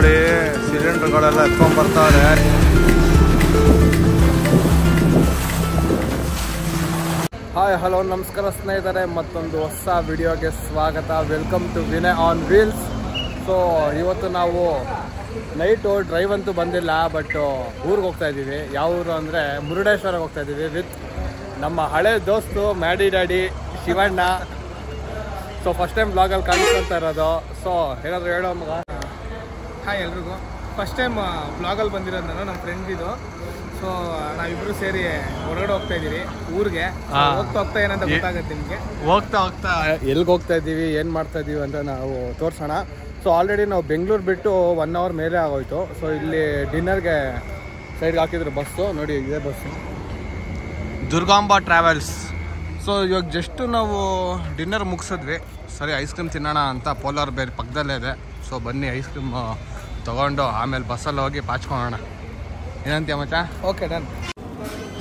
ನೋಡಿ ಸಿಲಿಂಡರ್ಗಳೆಲ್ಲ ಎತ್ಕೊಂಡ್ ಬರ್ತಾರೆ. ಹಾಯ್ ಹಲೋ ನಮಸ್ಕಾರ ಸ್ನೇಹಿತರೆ, ಮತ್ತೊಂದು ಹೊಸ ವಿಡಿಯೋಗೆ ಸ್ವಾಗತ. Welcome to Vinay on wheels. So ಇವತ್ತು ನಾವು ನೈಟು ಡ್ರೈವ್ ಅಂತೂ ಬಂದಿಲ್ಲ, ಬಟ್ ಊರಿಗೆ ಹೋಗ್ತಾ ಇದ್ದೀವಿ. ಯಾವ ಊರು ಅಂದರೆ ಮುರುಡೇಶ್ವರಕ್ಕೆ ಹೋಗ್ತಾ ಇದ್ದೀವಿ ವಿತ್ ನಮ್ಮ ಹಳೆ ದೋಸ್ತು Maddy daddy Shivanna. So first time ಬ್ಲಾಗಲ್ಲಿ ಕಾಣಿಸ್ಕೊಳ್ತಾ ಇರೋದು. ಸೊ ಏನಾದರೂ ಹೇಳೋ ಮಗ. ಹಾಯ್ ಎಲ್ರಿಗೂ, ಫಸ್ಟ್ ಟೈಮ್ ಬ್ಲಾಗಲ್ಲಿ ಬಂದಿರೋದು ನಾನು, ನಮ್ಮ ಫ್ರೆಂಡ್ ಇದು. ಸೊ ನಾವಿಬ್ರು ಸೇರಿ ಹೊರಗಡೆ ಹೋಗ್ತಾ ಇದ್ದೀವಿ ಊರಿಗೆ. ಹೋಗ್ತಾ ಏನಂತ ಗೊತ್ತಾಗುತ್ತೆ ನಿಮಗೆ. ಹೋಗ್ತಾ ಎಲ್ಲಿಗೆ ಹೋಗ್ತಾ ಇದ್ದೀವಿ, ಏನು ಮಾಡ್ತಾ ಇದ್ದೀವಿ ಅಂತ ನಾವು ತೋರಿಸೋಣ. ಸೊ ಆಲ್ರೆಡಿ ನಾವು ಬೆಂಗಳೂರು ಬಿಟ್ಟು 1 ಅವರ್ ಮೇಲೆ ಆಗೋಯ್ತು. ಸೊ ಇಲ್ಲಿ ಡಿನ್ನರ್ಗೆ ಸೈಡ್ಗೆ ಹಾಕಿದ್ರು ಬಸ್ಸು. ನೋಡಿ ಇದೇ ಬಸ್ಸು, ದುರ್ಗಾಂಬ ಟ್ರಾವೆಲ್ಸ್. ಸೊ ಇವಾಗ ಜಸ್ಟ್ ನಾವು ಡಿನ್ನರ್ ಮುಗಿಸಿದ್ವಿ. ಸರಿ ಐಸ್ ಕ್ರೀಮ್ ತಿನ್ನೋಣ ಅಂತ ಪೋಲಾರ್ ಬೇರ್ ಪಕ್ಕದಲ್ಲೇ ಇದೆ. ಸೊ ಬನ್ನಿ ಐಸ್ ಕ್ರೀಮ್ ತೊಗೊಂಡು ಆಮೇಲೆ ಬಸ್ಸಲ್ಲಿ ಹೋಗಿ ಪಾಚ್ಕೊಳ್ಳೋಣ. ಏನಂತೀಯ ಮಚ್ಚ? Okay done.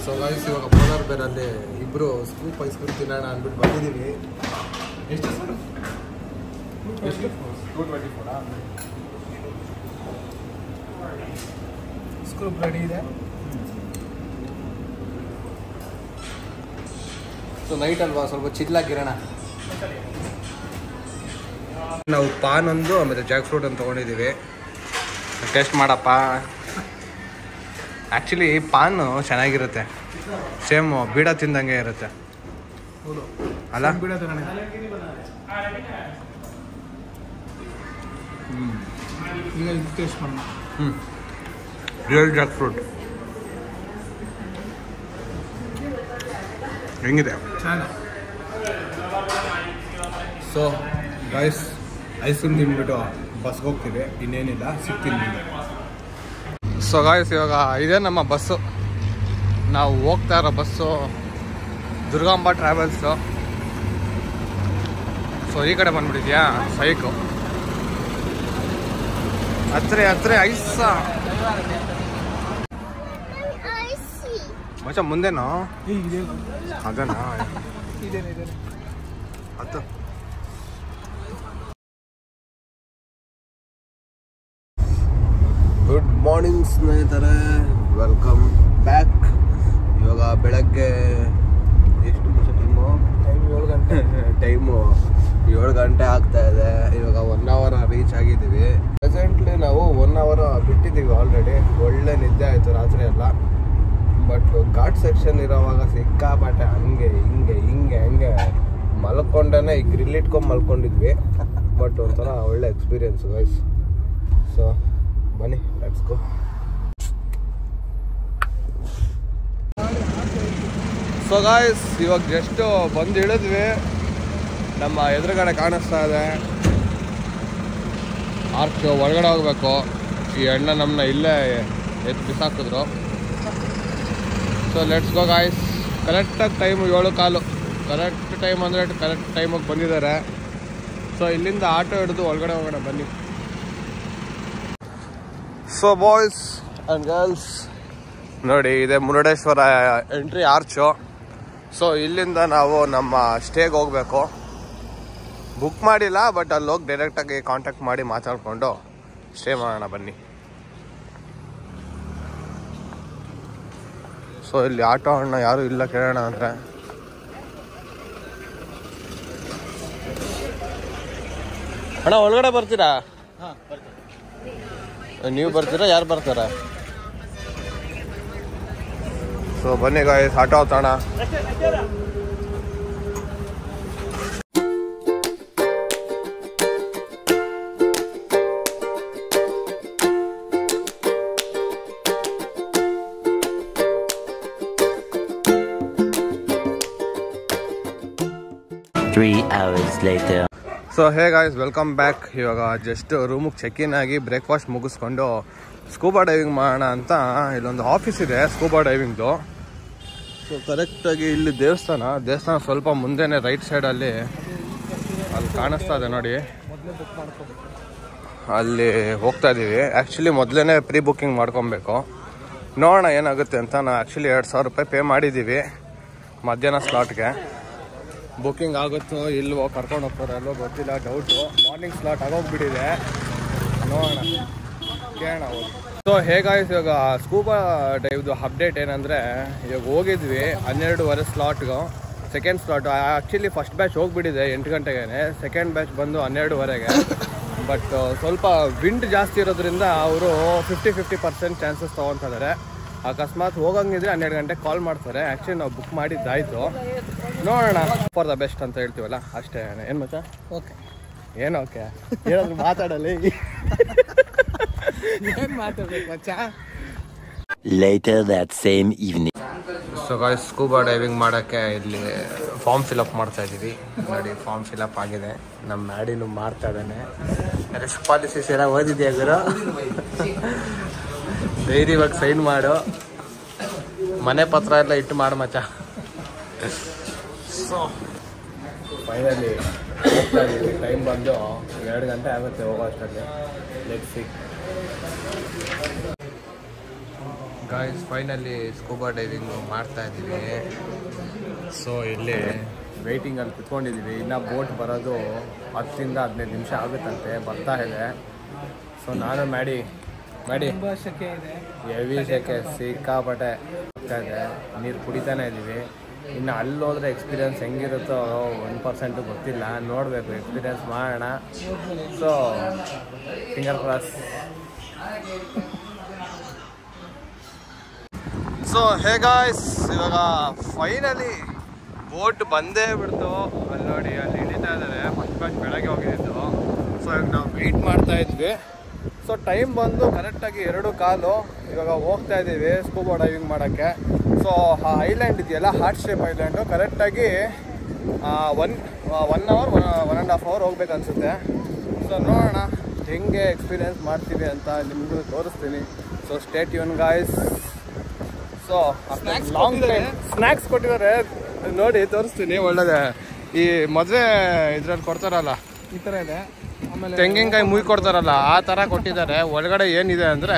ಸೊ ಗೈಸ್ ಇವಾಗ ಪೋಲಾರ್ ಬೇರಲ್ಲಿ ಇಬ್ಬರು ಸ್ಕೂಪ್ ಐಸ್ ಕ್ರೀಮ್ ತಿನ್ನೋಣ ಅಂದ್ಬಿಟ್ಟು ಬಂದಿದ್ದೀವಿ. ಎಷ್ಟು ಸರ್? ಎಷ್ಟು? 224 ಸ್ಕೂಪ್ ರೆಡಿ ಇದೆ. ಸೊ ನೈಟ್ ಅಲ್ವಾ, ಸ್ವಲ್ಪ ಚಿಲ್ಲಾಗಿರೋಣ. ನಾವು ಪಾನ್ ಒಂದು ಆಮೇಲೆ ಜಾಕ್ ಫ್ರೂಟ್ ಅಂತ ತೊಗೊಂಡಿದ್ದೀವಿ. ಟೇಸ್ಟ್ ಮಾಡಪ್ಪ. ಆ್ಯಕ್ಚುಲಿ ಪಾನು ಚೆನ್ನಾಗಿರುತ್ತೆ, ಸೇಮ್ ಬೀಡ ತಿಂದಂಗೆ ಇರುತ್ತೆ ಅಲ್ಲ? ಬೀಡ ಈಗ ಇದು ಟೇಸ್ಟ್ ಮಾಡೋಣ. ರಿಯಲ್ ಜಾಕ್ ಫ್ರೂಟ್ ಹೆಂಗಿದೆ? ಚೆನ್ನಾಗಿ. ಸೊ ಗೈಸ್ ಐಸ್ ಕ್ರೀಮ್ ತಿಂದ್ಬಿಟ್ಟು ಬಸ್ಗೆ ಹೋಗ್ತೀವಿ. ಇನ್ನೇನಿಲ್ಲ, ಸಿಗ್ತೀನಿ. ಸೊ ಗಾಯ್ಸ್ ಇವಾಗ ಇದೇ ನಮ್ಮ ಬಸ್ಸು. ನಾವು ಹೋಗ್ತಾ ಇರೋ ಬಸ್ಸು ದುರ್ಗಾಂಬ ಟ್ರಾವೆಲ್ಸು. ಸೊ ಈ ಕಡೆ ಬಂದ್ಬಿಟ್ಟಿದ್ಯಾ ಸೈಕು. ಹತ್ರ ಐಸ ಮಚ್ಚ ಮುಂದೆನೋ ಅದನಾ ಅದು. ಗುಡ್ ಮಾರ್ನಿಂಗ್ ಸ್ನೇಹಿತರೆ, ವೆಲ್ಕಮ್ ಬ್ಯಾಕ್. ಇವಾಗ ಬೆಳಗ್ಗೆ ಎಷ್ಟು ಟೈಮು? 7 ಗಂಟೆ. ಟೈಮು 7 ಗಂಟೆ ಆಗ್ತಾ ಇದೆ. ಇವಾಗ 1 ಅವರ್ ರೀಚ್ ಆಗಿದ್ದೀವಿ. ಪ್ರೆಸೆಂಟ್ಲಿ ನಾವು 1 ಅವರ್ ಬಿಟ್ಟಿದ್ದೀವಿ ಆಲ್ರೆಡಿ. ಒಳ್ಳೆ ನಿದ್ದೆ ಆಯಿತು ರಾತ್ರಿ ಎಲ್ಲ. ಬಟ್ ಘಾಟ್ ಸೆಕ್ಷನ್ ಇರೋವಾಗ ಸಿಕ್ಕಾಪಟ್ಟೆ ಹಂಗೆ ಮಲ್ಕೊಂಡೇ ಈ ಗ್ರಿಲ್ ಇಟ್ಕೊಂಡು ಮಲ್ಕೊಂಡಿದ್ವಿ. ಬಟ್ ಒಂಥರ ಒಳ್ಳೆ ಎಕ್ಸ್ಪೀರಿಯನ್ಸ್ ಗೈಸ್. ಸೊ ಬನ್ನಿ ಲೆಟ್ಸ್ ಗೋ. ಸೊ ಗಾಯ್ಸ್ ಇವಾಗ ಜಸ್ಟ್ ಬಂದು ಇಳಿದ್ವಿ. ನಮ್ಮ ಎದುರುಗಡೆ ಕಾಣಿಸ್ತಾ ಇದೆ ಆರ್ಚ್. ಒಳಗಡೆ ಹೋಗ್ಬೇಕು. ಈ ಅಣ್ಣ ನಮ್ಮನ್ನ ಇಲ್ಲೇ ಎತ್ತು ಬಿಸಾಕಿದ್ರು. So let's go guys. ಕರೆಕ್ಟಾಗಿ ಟೈಮು 7:15. ಕರೆಕ್ಟ್ ಟೈಮ್ ಅಂದರೆ ಕರೆಕ್ಟ್ ಟೈಮಿಗೆ ಬಂದಿದ್ದಾರೆ. ಸೊ ಇಲ್ಲಿಂದ ಆಟೋ ಹಿಡಿದು ಒಳಗಡೆ ಹೋಗೋಣ ಬನ್ನಿ. ಸೊ ಬಾಯ್ಸ್ ಆ್ಯಂಡ್ ಗರ್ಲ್ಸ್ ನೋಡಿ, ಇದೆ ಮುರುಡೇಶ್ವರ ಎಂಟ್ರಿ ಆರ್ಚು. ಸೊ ಇಲ್ಲಿಂದ ನಾವು ನಮ್ಮ ಸ್ಟೇಗೆ ಹೋಗಬೇಕು. ಬುಕ್ ಮಾಡಿಲ್ಲ, ಬಟ್ ಅಲ್ಲಿ ಹೋಗಿ ಡೈರೆಕ್ಟಾಗಿ ಕಾಂಟ್ಯಾಕ್ಟ್ ಮಾಡಿ ಮಾತಾಡಿಕೊಂಡು ಸ್ಟೇ ಮಾಡೋಣ ಬನ್ನಿ. ಸೊ ಇಲ್ಲಿ ಆಟೋ ಅಣ್ಣ ಯಾರೂ ಇಲ್ಲ, ಕೇಳೋಣ ಅಂದರೆ. ಅಣ್ಣ ಒಳಗಡೆ ಬರ್ತೀರಾ? ನೀವು ಬರ್ತೀರಾ? ಯಾರು ಬರ್ತಾರ? ಸೊ ಬನ್ನಿ ಗಾಯ್ಸ್, ಆಟೋ ಹತ್ತೋಣ. So hey guys, welcome back. ಇವಾಗ ಜಸ್ಟ್ ರೂಮಿಗೆ ಚೆಕ್ ಇನ್ ಆಗಿ ಬ್ರೇಕ್ಫಾಸ್ಟ್ ಮುಗಿಸ್ಕೊಂಡು ಸ್ಕೂಬಾ ಡೈವಿಂಗ್ ಮಾಡೋಣ ಅಂತ ಇಲ್ಲೊಂದು ಆಫೀಸ್ ಇದೆ ಸ್ಕೂಬಾ ಡೈವಿಂಗ್ದು. ಸೊ ಕರೆಕ್ಟಾಗಿ ಇಲ್ಲಿ ದೇವಸ್ಥಾನ ಸ್ವಲ್ಪ ಮುಂದೆನೇ ರೈಟ್ ಸೈಡಲ್ಲಿ ಅಲ್ಲಿ ಕಾಣಿಸ್ತಾ ಇದೆ ನೋಡಿ. ಅಲ್ಲಿ ಹೋಗ್ತಾ ಇದ್ದೀವಿ. ಆ್ಯಕ್ಚುಲಿ ಮೊದಲೇ ಪ್ರೀ ಬುಕ್ಕಿಂಗ್ ಮಾಡ್ಕೊಬೇಕು. ನೋಡೋಣ ಏನಾಗುತ್ತೆ ಅಂತ. ನಾವು ಆ್ಯಕ್ಚುಲಿ 2,000 ರೂಪಾಯಿ ಪೇ ಮಾಡಿದ್ದೀವಿ ಮಧ್ಯಾಹ್ನ ಸ್ಲಾಟ್ಗೆ. ಬುಕ್ಕಿಂಗ್ ಆಗುತ್ತೋ ಇಲ್ವೋ, ಕರ್ಕೊಂಡು ಹೋಗ್ತಾರೆ ಅಲ್ಲೋ ಗೊತ್ತಿಲ್ಲ, ಡೌಟು. Morning slot ಆಗೋಗ್ಬಿಟ್ಟಿದೆ. ನೋಡೋಣ. ಕೇಳೋಣ ಹೋಗಿ. ಸೊ ಹೇಗಾಯ್ತು ಇವಾಗ ಸ್ಕೂಬಾ ಡೈವ್ದು ಅಪ್ಡೇಟ್ ಏನಂದರೆ, ಇವಾಗ ಹೋಗಿದ್ವಿ 12:30 ಸ್ಲಾಟ್ಗೆ. Second slot actually first batch ಹೋಗಿಬಿಟ್ಟಿದೆ 8 ಗಂಟೆಗೆ, ಸೆಕೆಂಡ್ ಬ್ಯಾಚ್ ಬಂದು 12:30ಗೆ. ಬಟ್ ಸ್ವಲ್ಪ ವಿಂಡ್ ಜಾಸ್ತಿ ಇರೋದ್ರಿಂದ ಅವರು 50% ಚಾನ್ಸಸ್ ತೊಗೊತಿದ್ದಾರೆ. ಅಕಸ್ಮಾತ್ ಹೋಗಂಗಿದ್ರೆ 12 ಗಂಟೆಗೆ ಕಾಲ್ ಮಾಡ್ತಾರೆ. ಆ್ಯಕ್ಚುಲಿ ನಾವು ಬುಕ್ ಮಾಡಿದ್ದಾಯಿತು, ನೋಡೋಣ. ಫಾರ್ ದ ಬೆಸ್ಟ್ ಅಂತ ಹೇಳ್ತೀವಲ್ಲ ಅಷ್ಟೇ. ಏನು ಮಚ್ಚ? ಓಕೆ. ಏನು ಓಕೆ ಏನಾದ್ರು ಮಾತಾಡಲಿ? ಏನು ಮಾತಾಡ್ಬೇಕು ಮಚ್ಚ? Later that same evening. So guys, scuba diving ಮಾಡೋಕ್ಕೆ ಇಲ್ಲಿ ಫಾರ್ಮ್ ಫಿಲಪ್ ಮಾಡ್ತಾ ಇದ್ದೀವಿ. ನೋಡಿ, ಫಾರ್ಮ್ ಫಿಲಪ್ ಆಗಿದೆ. ನಮ್ಮ ಮ್ಯಾಡಿನೂ ಮಾಡ್ತಾ ಇದ್ದಾನೆ. ರಿಸ್ಕ್ ಪಾಲಿಸೀಸ್ ಎಲ್ಲ ಓದಿದೆಯಾ ಗುರು? ಧೈರ್ಯವಾಗಿ ಸೈನ್ ಮಾಡು, ಮನೆ ಪತ್ರ ಎಲ್ಲ ಇಟ್ಟು ಮಾಡು ಮಚ್ಚ. ಸೊ ಫೈನಲಿ ಹೋಗ್ತಾ ಇದ್ದೀವಿ. ಟೈಮ್ ಬಂದು 2 ಗಂಟೆ ಆಗುತ್ತೆ ಹೋಗೋ ಅಷ್ಟರಲ್ಲಿ. Let's see. Guys, finally scuba diving ಮಾಡ್ತಾ ಇದ್ದೀವಿ. ಸೊ ಇಲ್ಲಿ ವೆಯ್ಟಿಂಗಲ್ಲಿ ಕುತ್ಕೊಂಡಿದ್ದೀವಿ. ಇನ್ನು ಬೋಟ್ ಬರೋದು 10-15 ನಿಮಿಷ ಆಗುತ್ತಂತೆ, ಬರ್ತಾ ಇದೆ. ಸೊ ನಾನು ಮ್ಯಾಡಿ ಹೆವಿ ಸೆಕೆ, ಸಿಕ್ಕಾಪಟ್ಟೆ ಆಗ್ತಾ ಇದೆ. ನೀರು ಕುಡಿತಾನೆ ಇದ್ದೀವಿ. ಇನ್ನು ಅಲ್ಲಿ ಹೋದ್ರೆ ಎಕ್ಸ್ಪೀರಿಯನ್ಸ್ ಹೆಂಗಿರುತ್ತೋ 1% ಗೊತ್ತಿಲ್ಲ, ನೋಡಬೇಕು, ಎಕ್ಸ್ಪೀರಿಯನ್ಸ್ ಮಾಡೋಣ. So finger cross. So hey guys, ಇವಾಗ ಫೈನಲಿ ಬೋಟ್ ಬಂದೇ ಬಿಡ್ತು. ಅಲ್ಲಿ ನೋಡಿ, ಅಲ್ಲಿ ಹಿಡಿತಾ ಇದ್ದಾರೆ. ಫಸ್ಟ್ ಬ್ಯಾಚ್ ಬೆಳಗ್ಗೆ ಹೋಗಿದ್ದು. ಸೊ ಇವಾಗ ನಾವು ವೆಯ್ಟ್ ಮಾಡ್ತಾ ಇದ್ವಿ. ಸೊ ಟೈಮ್ ಬಂದು ಕರೆಕ್ಟಾಗಿ 2:15. ಇವಾಗ ಹೋಗ್ತಾ ಇದ್ದೀವಿ ಸ್ಕೂಬಾ ಡೈವಿಂಗ್ ಮಾಡೋಕ್ಕೆ. ಸೊ ಆ ಐಲ್ಯಾಂಡ್ ಇದೆಯಲ್ಲ, ಹಾರ್ಟ್ ಶೇಪ್ ಐಲ್ಯಾಂಡು, ಕರೆಕ್ಟಾಗಿ 1 hour 1.5 hour ಹೋಗ್ಬೇಕು ಅನಿಸುತ್ತೆ. ಸೊ ನೋಡೋಣ ಹೆಂಗೆ ಎಕ್ಸ್ಪೀರಿಯೆನ್ಸ್ ಮಾಡ್ತೀವಿ ಅಂತ ನಿಮಗೂ ತೋರಿಸ್ತೀನಿ. So stay tune guys. So long time snacks ಕೊಟ್ಟಿದ್ದಾರೆ ನೋಡಿ, ತೋರಿಸ್ತೀನಿ. ಒಳ್ಳೆದೆ. ಈ ಮದುವೆ ಇದ್ರಲ್ಲಿ ಕೊಡ್ತಾರಲ್ಲ, ಈ ಥರ ಇದೆ. ಆಮೇಲೆ ತೆಂಗಿನಕಾಯಿ ಮುಯಿ ಕೊಡ್ತಾರಲ್ಲ, ಆ ಥರ ಕೊಟ್ಟಿದ್ದಾರೆ. ಒಳಗಡೆ ಏನಿದೆ ಅಂದರೆ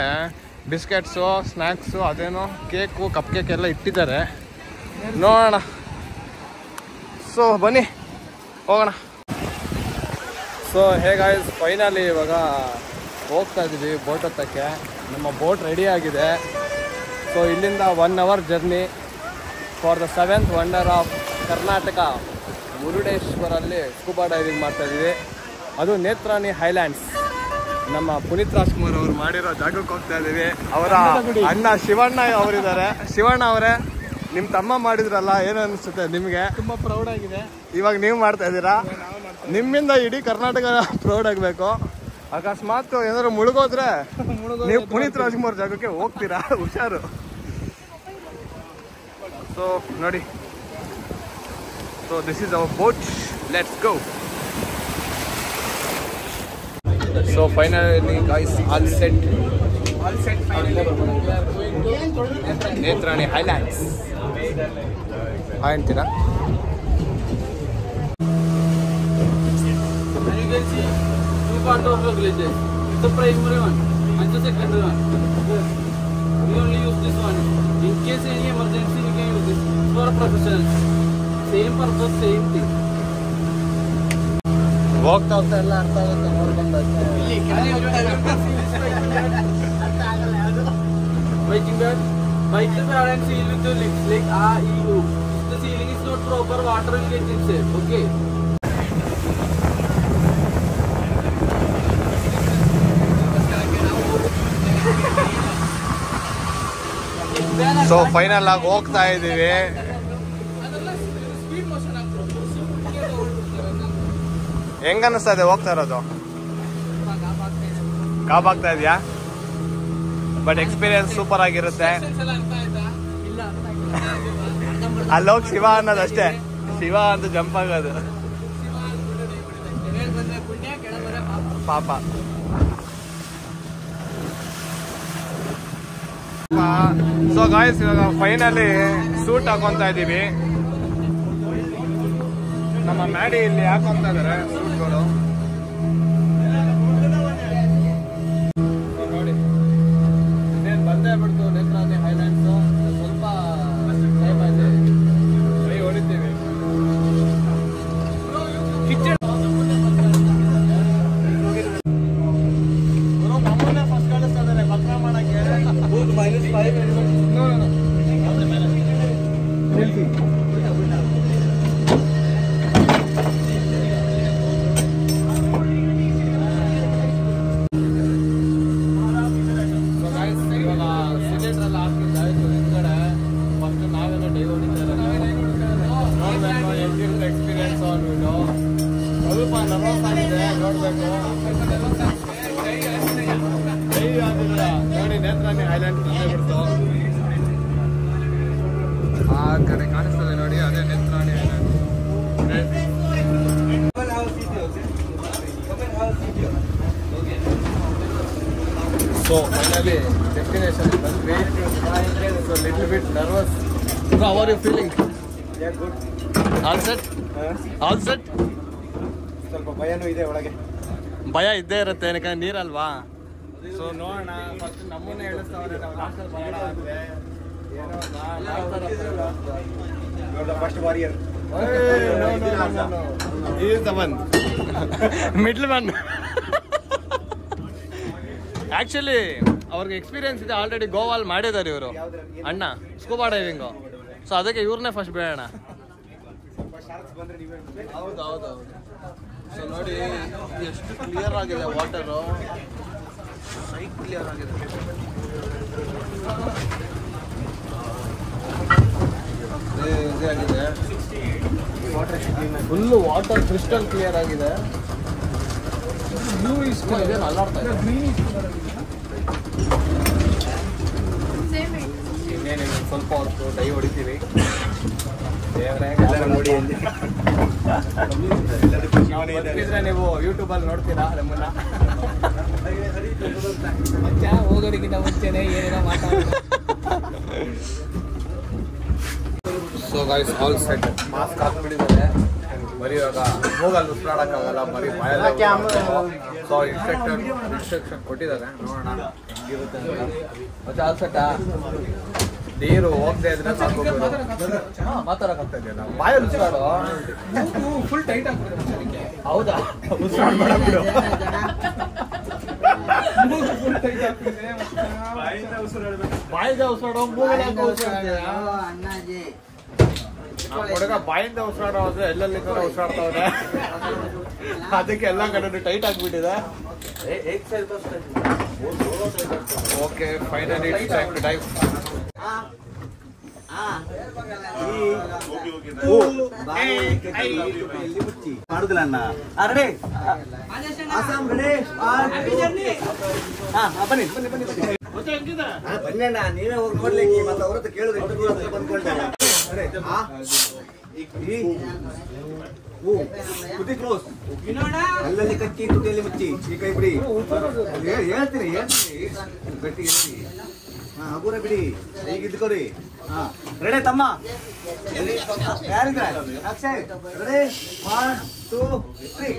ಬಿಸ್ಕೆಟ್ಸು, ಸ್ನ್ಯಾಕ್ಸು, ಅದೇನೋ ಕೇಕು, ಕಪ್ ಕೇಕ್ ಎಲ್ಲ ಇಟ್ಟಿದ್ದಾರೆ. ನೋಡೋಣ. ಸೊ ಬನ್ನಿ ಹೋಗೋಣ. ಸೊ ಹೇಗಾಯ್ತು, ಫೈನಲಿ ಇವಾಗ ಹೋಗ್ತಾ ಇದ್ದೀವಿ ಬೋಟ್ ಹತ್ತಕ್ಕೆ. ನಮ್ಮ ಬೋಟ್ ರೆಡಿ ಆಗಿದೆ. ಸೊ ಇಲ್ಲಿಂದ 1 hour journey for the 7th wonder of Karnataka, ಮುರುಡೇಶ್ವರಲ್ಲಿ ಸ್ಕೂಬಾ ಡೈವಿಂಗ್ ಮಾಡ್ತಾಯಿದ್ದೀವಿ. ಅದು ನೇತ್ರಾಣಿ ಹೈಲ್ಯಾಂಡ್ಸ್. ನಮ್ಮ ಪುನೀತ್ ರಾಜ್ಕುಮಾರ್ ಅವರು ಮಾಡಿರೋ ಜಾಗಕ್ಕೆ ಹೋಗ್ತಾ ಇದ್ದೀವಿ. ಅವರ ಅಣ್ಣ ಶಿವಣ್ಣ ಅವರಿದ್ದಾರೆ. ಶಿವಣ್ಣ ಅವರೇ, ನಿಮ್ಮ ತಮ್ಮ ಮಾಡಿದ್ರಲ್ಲ, ಏನು ಅನಿಸುತ್ತೆ ನಿಮಗೆ? ತುಂಬ ಪ್ರೌಡ್ ಆಗಿದೆ. ಇವಾಗ ನೀವು ಮಾಡ್ತಾ ಇದ್ದೀರಾ. ನಿಮ್ಮಿಂದ ಇಡೀ ಕರ್ನಾಟಕ ಪ್ರೌಡ್ ಆಗಬೇಕು. ಅಕಸ್ಮಾತ್ ಏನಾದ್ರು ಮುಳುಗೋದ್ರೆ ನೀವು ಪುನೀತ್ ರಾಜ್ಕುಮಾರ್ ಜಾಗಕ್ಕೆ ಹೋಗ್ತೀರಾ, ಹುಷಾರು. ಸೊ ನೋಡಿ, so this is our boat, let's go. So finally guys, all set Netrani Highlands. ಅಂತೀರಾ? Part of the villages. The primary one and the secondary one. We only use this one. In case any emergency, we can use this for professionals. Same purpose, same thing. ಹೋಗ್ತಾ ಎಲ್ಲ ಅರ್ಥ ಆಗುತ್ತೆ ನೋಡ್ಕೊಂಡು. Waiting bed. Bite the pad and seal with your lips like A-E-U. If the sealing is not proper, water will get inside. Okay. So final ಆಗಿ ಹೋಗ್ತಾ ಇದ್ದೀವಿ. ಹೆಂಗ ಅನಿಸ್ತಾ ಇದೆ ಹೋಗ್ತಾ ಇರೋದು? ಕಾಪಾಗ್ತಾ ಇದೆಯಾ? ಬಟ್ ಎಕ್ಸ್ಪೀರಿಯನ್ಸ್ ಸೂಪರ್ ಆಗಿರುತ್ತೆ. ಅಲ್ಲೋಗಿ ಶಿವ ಅನ್ನೋದಷ್ಟೇ, ಶಿವ ಅಂತ ಜಂಪ್ ಆಗೋದು ಪಾಪ. ಸೊ ಗಾಯ್ಸ್, ಇವಾಗ ಫೈನಲಿ ಸೂಟ್ ಹಾಕೊಂತ ಇದೀವಿ. ನಮ್ಮ ಮ್ಯಾಡಿ ಇಲ್ಲಿ ಹಾಕೊಂತ ಇದಾರೆ ಸೂಟ್ಗಳು. ನೋಡಿ, ಇನ್ನೇನು ಬಂದೇ ಬಿಡ್ತು ನೇತ್ರಾಣಿ ಹೈಲ್ಯಾಂಡ್ಸ್. ಸ್ವಲ್ಪ ಟೈಮ್ ಆಯ್ತು, ಕೈ ಹೊಡಿತೀವಿ. ನಮ್ಮನ್ನೇ ಫಸ್ಟ್ ಕಾಣಿಸ್ತಾ ನೆತ್ರಾಣಿ ಐಲ್ಯಾಂಡ್ ಬಿಡ್ತು. ಆ ಕಡೆ ಕಾಣಿಸ್ತದೆ ನೋಡಿ, ಅದೇ Netrani island. So finally destination ಬಂದ್ವಿ. So little bit nervous. How are you feeling? All set? All set? ಸ್ವಲ್ಪ ಭಯನೂ ಇದೆ ಒಳಗೆ. ಭಯ ಇದ್ದೇ ಇರುತ್ತೆ, ಯಾಕಂದ್ರೆ ನೀರಲ್ವಾ. ಸೊ ನೋಡೋಣ, ಫಸ್ಟ್ ನಮ್ಮನ್ನೇ ಹೇಳಿಸ್ತವ್ರೆ, ನಾವು ಲಾಸ್ಟಲ್ಲಿ ಬರೋಣ ಅಂದರೆ ಏನೋ first warrior middle man. Actually ಅವ್ರಿಗೆ ಎಕ್ಸ್ಪೀರಿಯನ್ಸ್ ಇದೆ, ಆಲ್ರೆಡಿ ಗೋವಾಲ್ ಮಾಡಿದ್ದಾರೆ ಇವರು ಅಣ್ಣ ಸ್ಕೂಬಾ ಡೈವಿಂಗು. ಸೊ ಅದಕ್ಕೆ ಇವ್ರನ್ನೇ ಫಸ್ಟ್ ಬೇಡೋಣ. ಹೌದು ಹೌದು ಹೌದು. ಸೊ ನೋಡಿ ಎಷ್ಟು ಕ್ಲಿಯರ್ ಆಗಿದೆ ವಾಟರು, ಸೈಕ್ ಕ್ಲಿಯರ್ ಆಗಿದೆ. ಇದೇ ಆಗಿದೆ, ಫುಲ್ಲು ವಾಟರ್ ಕ್ರಿಸ್ಟಲ್ ಕ್ಲಿಯರ್ ಆಗಿದೆ. ಬ್ಲೂ ಇಸ್ ಇದೇನು ಅಲ್ಲಾಡ್ತಾ ಇದೆ. ಇನ್ನೇನು ಸ್ವಲ್ಪ ಹೊತ್ತು ಡೈ ಹೊಡಿತೀವಿ. ನೋಡಿ ನೀವು ಯೂಟ್ಯೂಬಲ್ಲಿ ನೋಡ್ತೀರಾ ನಮ್ಮನ್ನ. ಹೋಗೋದಕ್ಕಿಂತ ಮುಂಚೆನೆ ಏನೇನೋ ಮಾತಾಡೋದು. So guys all set. Mask ಹಾಕ್ಬಿಟ್ಟಿದ್ದಾರೆ, ಬರೀ ಇವಾಗ ಹೋಗಲ್ಲಿ ಉಸಿರಾಡೋಕ್ಕಾಗಲ್ಲ, ಬರೀ ಬಾಯಲ್ಲ. ಸೊ ಇನ್ಸ್ಟ್ರಕ್ಷನ್ ಕೊಟ್ಟಿದ್ದಾರೆ, ನೋಡೋಣ ಹೆಂಗಿರುತ್ತೆ ಅಂತ. ಮತ್ತೆ ಆಲ್ ಸೆಟ್ಟಾ? ನೀರು ಹೋಗದೆ ಇದ್ರೆ ಮಾತಾಡೋಕ್ಕಾಗ್ತಾ ಇದೆಯಲ್ಲ, ಬಾಯಲ್ಲಿ ಉಸಿರಾಡೋ. ಫುಲ್ ಟೈಟ್ ಆಗ್ಬಿಡುತ್ತೆ. ಹೌದಾ? ಉಸಿರಾಡ್ ಮಾಡಬಿಡು. ಬಾಯಿಂದ ಉಸಿರಾಡೋ, ಮೂಗಲ್ಲಿ ಉಸಿರಾಡ್ತೀಯ? ಹುಡುಗ ಬಾಯಿಂದ ಉಸಿರಾಡೋ ಅಂದ್ರೆ ಎಲ್ಲೆಲ್ಲಿ ಉಸಿರಾಡ್ತಾವ್ರೆ. ಅದಕ್ಕೆ ಎಲ್ಲ ಕಡೆ ಟೈಟ್ ಆಗ್ಬಿಟ್ಟಿದೆ. Okay finally dive. ಮಾಡುದಿಲ್ಲ ಅಣ್ಣ. ಬನ್ನಿ ಬನ್ನಿ ಬನ್ನಿ ಬನ್ನಿ ಅಣ್ಣ, ನೀವೇ ಹೋಗಿ ನೋಡ್ಲಿಕ್ಕೆ ಮತ್ತೆ ಅವ್ರ ಹತ್ರ ಕೇಳುದು ಬಂದ್ಕೊಂಡೆ. ತುಟಿ ಕ್ಲೋಸ್, ಅಲ್ಲಲ್ಲಿ ಕಟ್ಟಿ ತುಟಿಯಲ್ಲಿ ಮುಚ್ಚಿ, ಈ ಕೈ ಬಿಡಿ. ಹೇಳ್ತೀನಿ ಗಟ್ಟಿ ಹೇಳಿ. ಹಾ ಹಗುರ ಬಿಡಿ, ಈಗ ಇದ್ಕೋರಿ. ಹಾ ರೆಡಿ ತಮ್ಮ? ಯಾರಿದ್ರೆ Akshay? Ready 1 2 3.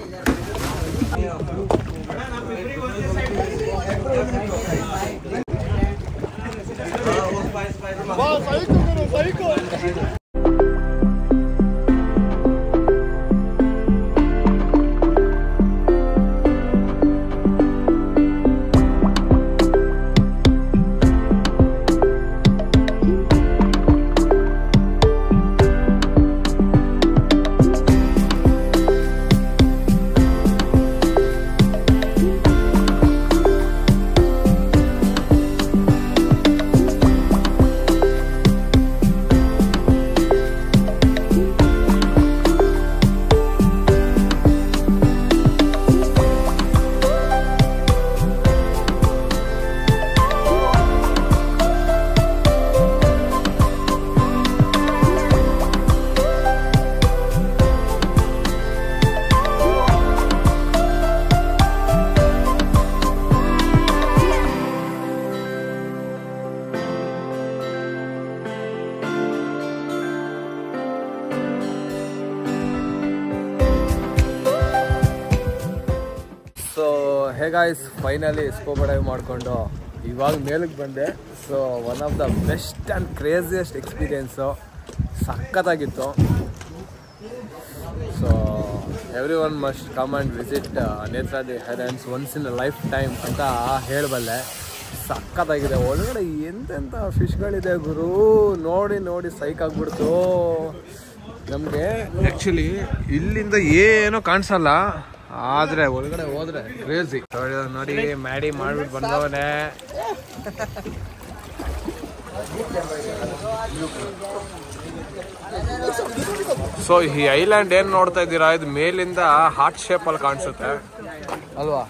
So hey guys, finally scuba dive ಮಾಡಿಕೊಂಡು ಇವಾಗ ಮೇಲಕ್ಕೆ ಬಂದೆ. So one of the best and craziest experience, ಸಖತ್ತಾಗಿತ್ತು. So every one must come and visit Netravati islands once in a lifetime ಅಂತ ಹೇಳಬಲ್ಲೆ. ಸಖತ್ತಾಗಿದೆ. ಒಳಗಡೆ ಎಂತೆಂಥ ಫಿಶ್ಗಳಿದೆ ಗುರು, ನೋಡಿ ನೋಡಿ ಸೈಕ್ ಆಗ್ಬಿಡ್ತು ನಮಗೆ. ಆ್ಯಕ್ಚುಲಿ ಇಲ್ಲಿಂದ ಏನೂ ಕಾಣಿಸಲ್ಲ, ಆದರೆ ಒಳಗಡೆ ಹೋದ್ರೆ ಕ್ರೇಜಿ. ನೋಡಿ ಮ್ಯಾಡಿ ಮಾಡ್ಬಿಟ್ಟು ಬಂದವನೇ. ಸೊ ಈ ಐಲ್ಯಾಂಡ್ ಏನ್ ನೋಡ್ತಾ ಇದ್ದೀರಾ, ಇದು ಮೇಲಿಂದ ಹಾರ್ಟ್ ಶೇಪ್ ಅಲ್ಲಿ ಕಾಣಿಸುತ್ತೆ ಅಲ್ವಾ?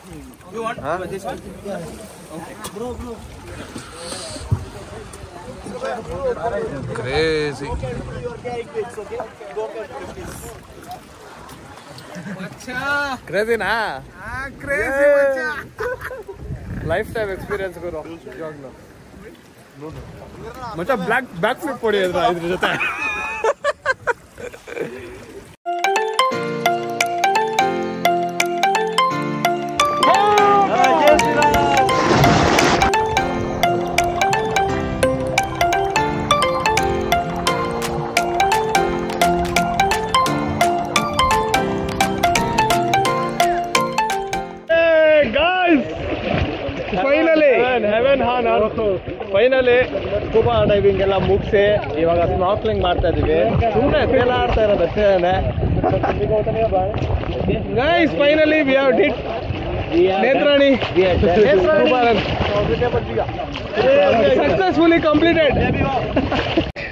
ಕ್ರೇಜಿ. ಕ್ರೇಜಿನಾ? ಲೈಫ್ ಟೈಮ್ ಎಕ್ಸ್ಪೀರಿಯನ್ಸ್ ಗುರು ನಿಜವಾಗ್ಲೂ. ಮಚ್ಚ ಬ್ಯಾಕ್ ಫ್ಲಿಪ್ ಹೊಡಿ ಇದ್ರ ಜೊತೆ. ಫೈನಲಿ ಸ್ಕೂಬಾ ಡೈವಿಂಗ್ ಎಲ್ಲ ಮುಗಿಸಿ ಇವಾಗ ಸ್ನಾರ್ಕ್ಲಿಂಗ್ ಮಾಡ್ತಾ ಇದೀವಿ. ಸುಮ್ಮನೆ ತೇಲಾಡ್ತಾ ಇರೋದು ಅಷ್ಟೇನೆ. Guys finally we have did Netrani successfully completed.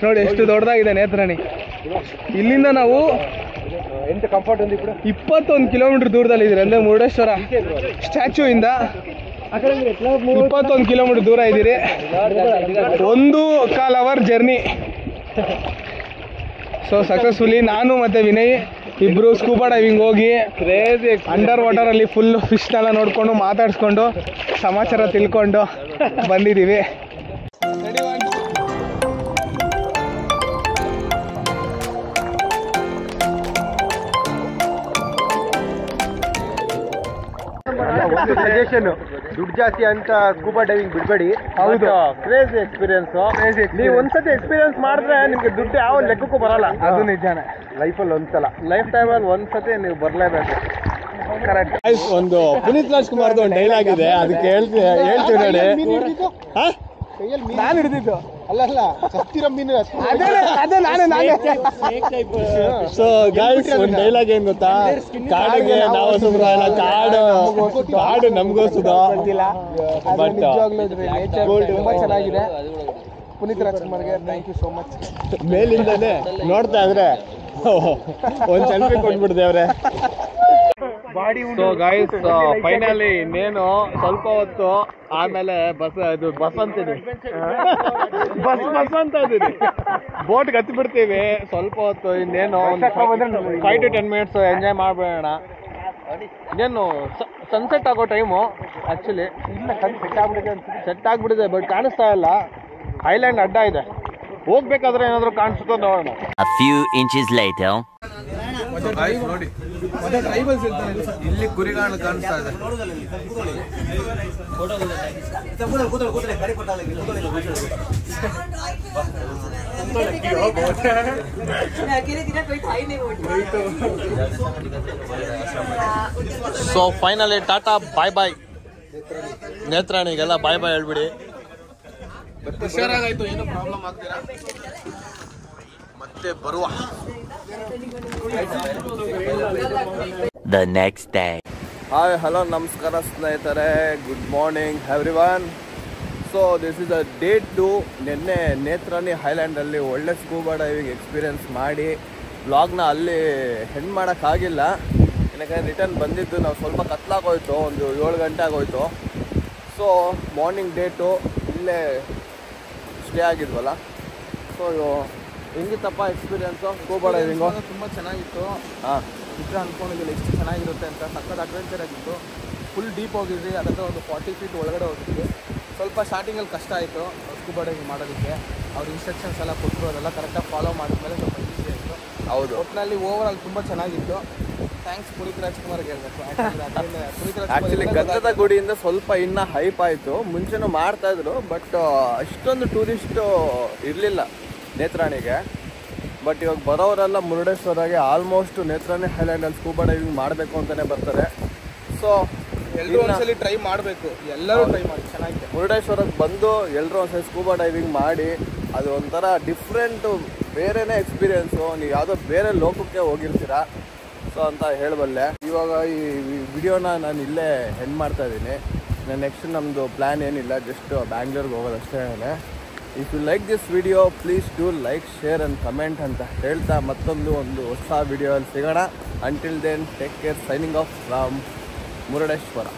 ನೋಡಿ ಎಷ್ಟು ದೊಡ್ಡದಾಗಿದೆ ನೇತ್ರಾಣಿ. ಇಲ್ಲಿಂದ ನಾವು 21 ಕಿಲೋಮೀಟರ್ ದೂರದಲ್ಲಿ ಇದ್ದೀರಿ. ಅಂದರೆ ಮುರುಡೇಶ್ವರ ಸ್ಟ್ಯಾಚ್ಯೂ ಇಂದ 21 ಕಿಲೋಮೀಟರ್ ದೂರ ಇದ್ದೀರಿ. 1.25 ಅವರ್ ಜರ್ನಿ. ಸೊ ಸಕ್ಸಸ್ಫುಲಿ ನಾನು ಮತ್ತು ವಿನಯ್ ಇಬ್ಬರು ಸ್ಕೂಬಾ ಡೈವಿಂಗ್ ಹೋಗಿ ಅಂಡರ್ ವಾಟರಲ್ಲಿ ಫುಲ್ ಫಿಶ್ನೆಲ್ಲ ನೋಡಿಕೊಂಡು ಮಾತಾಡಿಸ್ಕೊಂಡು ಸಮಾಚಾರ ತಿಳ್ಕೊಂಡು ಬಂದಿದ್ದೀವಿ. ಒಂದು ಸಜೆಷನ್, ದುಡ್ಡು ಜಾಸ್ತಿ ಅಂತ ಸ್ಕೂಬಾ ಡೈವಿಂಗ್ ಬಿಡಬೇಡಿ. ಹೌದು, ಕ್ರೇಜಿ ಎಕ್ಸ್ಪೀರಿಯನ್ಸ್. ನೀವು ಒಂದ್ಸತಿ ಎಕ್ಸ್ಪೀರಿಯನ್ಸ್ ಮಾಡಿದ್ರೆ ನಿಮ್ಗೆ ದುಡ್ಡು ಯಾವ ಲೆಕ್ಕಕ್ಕೂ ಬರಲ್ಲ. ಅದು ನಿಜಾನೇ. ಲೈಫಲ್ಲಿ ಒಂದ್ಸಲ, ಲೈಫ್ ಟೈಮಲ್ಲಿ ಒಂದ್ಸತಿ ನೀವು ಬರಲೇಬೇಕು. ಕರೆಕ್ಟ್. ಒಂದು ಪುನೀತ್ ರಾಜ್ಕುಮಾರ್ದು ಒಂದು ಡೈಲಾಗ್ ಇದೆ, ಅದಕ್ಕೆ ಹೇಳ್ತೀವಿ ನೋಡಿ. ನಾನು ಹಿಡಿದಿದ್ದು ಅಲ್ಲ ಸತ್ತಿರೋ ಮೀನು. ಅದೇ ನಾನೇ. ಸೊ ಗೈಸ್ ಒಂದು ಡೈಲಾಗ್ ಏನ್ ಗೊತ್ತಾ, ಕಾಡಿಗೆ ನಾವು ಸುಬ್ರ ಕಾಡು ನಮಗೂ ಸುಧಾ. ಬಟ್ ತುಂಬಾ ಚೆನ್ನಾಗಿದೆ. ಪುನೀತ್ ರಾಜ್ಕುಮಾರ್ಗೆ ಥ್ಯಾಂಕ್ ಯು ಸೋ ಮಚ್. ಮೇಲಿಂದಾನೆ ನೋಡ್ತಾ ಇದ್ರೆ ಒಂದು ಸೆಲ್ಫಿ ಕೊಟ್ಬಿಡ್ದೇವ್ರೆ. ಸೊ ಗೈಸ್ ಫೈನಲಿ ಇನ್ನೇನು ಸ್ವಲ್ಪ ಹೊತ್ತು ಆಮೇಲೆ ಬಸ್ ಅಂತೀನಿ ಬಸ್ ಅಂತ ಇದ್ದೀನಿ. ಬೋಟ್ಗೆ ಹತ್ತಿ ಬಿಡ್ತೀವಿ. ಸ್ವಲ್ಪ ಹೊತ್ತು ಇನ್ನೇನು 5 to 10 minutes ಎಂಜಾಯ್ ಮಾಡ್ಬೇಡ. ಇನ್ನೇನು ಸನ್ಸೆಟ್ ಆಗೋ ಟೈಮು ಆ್ಯಕ್ಚುಲಿ. ಇಲ್ಲ ಸೆಟ್ ಆಗ್ಬಿಟ್ಟಿದೆ ಬಟ್ ಕಾಣಿಸ್ತಾ ಇಲ್ಲ. ಐಲ್ಯಾಂಡ್ ಅಡ್ಡ ಇದೆ, ಹೋಗ್ಬೇಕಾದ್ರೆ ಏನಾದರೂ ಕಾಣಿಸುತ್ತೋ ನೋಡೋಣ. A few inches later. ನೋಡಿ ಇಲ್ಲಿ ಕುರಿಗಳು ಕಾಣಿಸ್ತಾ ಇದೆ. ಸೊ ಫೈನಲಿ ಟಾಟಾ ಬಾಯ್ ಬಾಯ್. ನೇತ್ರಾಣಿಗೆಲ್ಲ ಬಾಯ್ ಬಾಯ್ ಹೇಳ್ಬಿಡಿ. ಹುಷಾರಾಗಾಯ್ತು, ಏನೋ ಪ್ರಾಬ್ಲಮ್ ಆಗ್ತೀರಾ ಮತ್ತೆ ಬರುವ. The next day. Hi hello ನಮಸ್ಕಾರ ಸ್ನೇಹಿತರೆ, good morning everyone. So this is a day 2. ನಿನ್ನೆ ನೇತ್ರಾಣಿ ಹೈಲ್ಯಾಂಡಲ್ಲಿ ಒಳ್ಳೆ ಸ್ಕೂಬಾ ಡೈವಿಂಗ್ ಎಕ್ಸ್ಪೀರಿಯೆನ್ಸ್ ಮಾಡಿ ವ್ಲಾಗ್ನ ಅಲ್ಲಿ ಹೆಣ್ಣು ಮಾಡೋಕ್ಕಾಗಿಲ್ಲ. ಯಾಕಂದರೆ ರಿಟರ್ನ್ ಬಂದಿದ್ದು ನಾವು ಸ್ವಲ್ಪ ಕತ್ಲಾಗೋಯ್ತು, ಒಂದು 7 ಗಂಟೆ ಆಗೋಯ್ತು. ಸೊ ಮಾರ್ನಿಂಗ್ ಡೇ 2 ಇಲ್ಲೇ ಸ್ಟೇ ಆಗಿದ್ವಲ್ಲ. ಸೊ ಹೆಂಗಿತ್ತಪ್ಪ ಎಕ್ಸ್ಪೀರಿಯೆನ್ಸು ಸ್ಕೂಬಾ ಡೈವಿಂಗು? ತುಂಬ ಚೆನ್ನಾಗಿತ್ತು. ಇದ್ರೆ ಅಂದ್ಕೊಂಡಿದ್ದಿಲ್ಲ ಎಷ್ಟು ಚೆನ್ನಾಗಿರುತ್ತೆ ಅಂತ. ಸಕ್ಕತ್ ಅಡ್ವೆಂಚರ್ ಆಗಿತ್ತು. ಫುಲ್ ಡೀಪ್ ಹೋಗಿದ್ವಿ, ಅದಕ್ಕೆ ಒಂದು 40 feet ಒಳಗಡೆ ಹೋಗಿದ್ವಿ. ಸ್ವಲ್ಪ ಸ್ಟಾರ್ಟಿಂಗಲ್ಲಿ ಕಷ್ಟ ಆಯಿತು ಸ್ಕೂಬಾ ಡೈವಿಂಗ್ ಮಾಡೋದಕ್ಕೆ. ಅವ್ರ ಇನ್ಸ್ಟ್ರಕ್ಷನ್ಸ್ ಎಲ್ಲ ಕೊಟ್ಟರು, ಅದೆಲ್ಲ ಕರೆಕ್ಟಾಗಿ ಫಾಲೋ ಮಾಡಿದ್ಮೇಲೆ ಸ್ವಲ್ಪ ಈಸಿ ಆಯಿತು. ಹೌದು, ಒಟ್ಟಿನಲ್ಲಿ ಓವರ್ ಆಲ್ ತುಂಬ ಚೆನ್ನಾಗಿತ್ತು. ಥ್ಯಾಂಕ್ಸ್ ಪುನೀತ್ ರಾಜ್ಕುಮಾರ್ಗೆ ಹೇಳ್ಬೇಕು. ಆ್ಯಕ್ಚುಲಿ ಗಂಧದ ಗುಡಿಯಿಂದ ಸ್ವಲ್ಪ ಇನ್ನೂ ಹೈಪ್ ಆಯಿತು. ಮುಂಚೆನೂ ಮಾಡ್ತಾಯಿದ್ರು, ಬಟ್ ಅಷ್ಟೊಂದು ಟೂರಿಸ್ಟು ಇರಲಿಲ್ಲ ನೇತ್ರಾಣಿಗೆ. ಬಟ್ ಇವಾಗ ಬರೋರೆಲ್ಲ ಮುರುಡೇಶ್ವರಗೆ ಆಲ್ಮೋಸ್ಟ್ ನೇತ್ರಾಣಿ ಹೈಲ್ಯಾಂಡಲ್ಲಿ ಸ್ಕೂಬಾ ಡೈವಿಂಗ್ ಮಾಡಬೇಕು ಅಂತಲೇ ಬರ್ತಾರೆ. ಸೊ ಎಲ್ಲರೂ ಒಂದ್ಸಲಿ ಟ್ರೈ ಮಾಡಬೇಕು, ಎಲ್ಲರೂ ಟ್ರೈ ಮಾಡಿ, ಚೆನ್ನಾಗಿದೆ. ಮುರುಡೇಶ್ವರಕ್ಕೆ ಬಂದು ಎಲ್ಲರೂ ಒಂದ್ಸಲಿ ಸ್ಕೂಬಾ ಡೈವಿಂಗ್ ಮಾಡಿ, ಅದು ಒಂಥರ ಡಿಫ್ರೆಂಟು, ಬೇರೆನೇ ಎಕ್ಸ್ಪೀರಿಯೆನ್ಸು. ನೀವು ಯಾವುದೋ ಬೇರೆ ಲೋಕಕ್ಕೆ ಹೋಗಿರ್ತೀರ ಸೊ ಅಂತ ಹೇಳಬಲ್ಲೆ. ಇವಾಗ ಈ ವಿಡಿಯೋನ ನಾನು ಇಲ್ಲೇ ಎಂಡ್ ಮಾಡ್ತಾಯಿದ್ದೀನಿ. ನಾನು ನೆಕ್ಸ್ಟ್ ನಮ್ಮದು ಪ್ಲ್ಯಾನ್ ಏನಿಲ್ಲ, ಜಸ್ಟ್ ಬ್ಯಾಂಗ್ಳೂರ್ಗೆ ಹೋಗೋದಷ್ಟೇ. If you like this video please do like, share and comment ಅಂತ ಹೇಳ್ತಾ ಮತ್ತೊಂದು ಹೊಸ ವಿಡಿಯೋಲ್ಲಿ ಸಿಗೋಣ. Until then take care. Signing off from Murudeshwar.